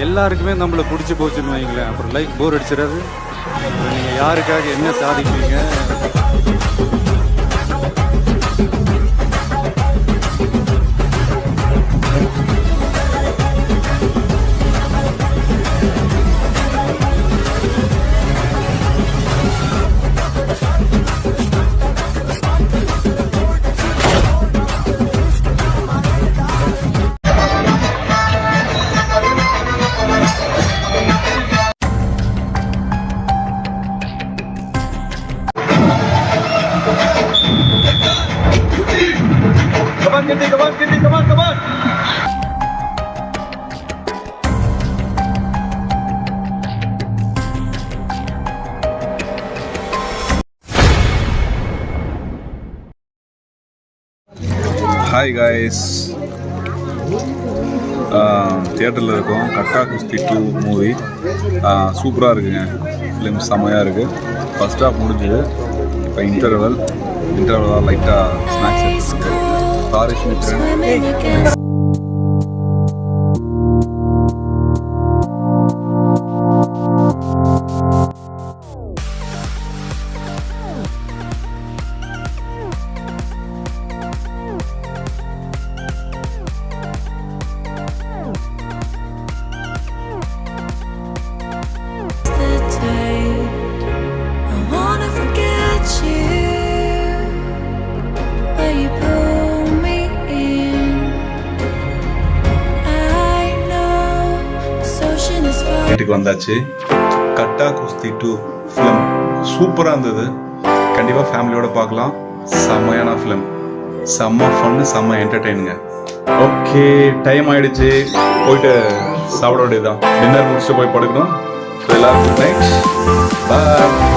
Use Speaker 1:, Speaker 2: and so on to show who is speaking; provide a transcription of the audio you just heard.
Speaker 1: எல்லாருக்குமே நம்மளை பிடிச்சி போச்சுன்னு வைங்களேன். அப்புறம் லைஃப் போர் அடிச்சிடாது. நீங்கள் யாருக்காக என்ன சாதிப்பீங்க? Come on.
Speaker 2: Hi guys, தியேட்டரில் இருக்கோம். கட்டா குஸ்தி 2 மூவி சூப்பராக இருக்குங்க. ஃபிலிம் செம்மையாக இருக்குது. ஃபர்ஸ்ட் ஹாஃப் முடிஞ்சுது. இப்போ இன்டர்வலாக லைட்டாக ஸ்நாக்ஸ் எடுத்துருக்கு. தாரிஷ் மித்ரன் வீட்டுக்கு வந்தாச்சு. கட்டா குஸ்தி 2 ஃபிலிம் சூப்பராக இருந்தது. கண்டிப்பாக ஃபேமிலியோட பார்க்கலாம். செம்மையான ஃபிலிம், செம்ம ஃபன்னு, செம்ம என்டர்டெயினுங்க. ஓகே, டைம் ஆயிடுச்சு. போயிட்டு சாப்பிட வேண்டியதுதான். டின்னர் முடிச்சுட்டு போய் படுக்கணும். எல்லாரும் குட் நைட், பாய்.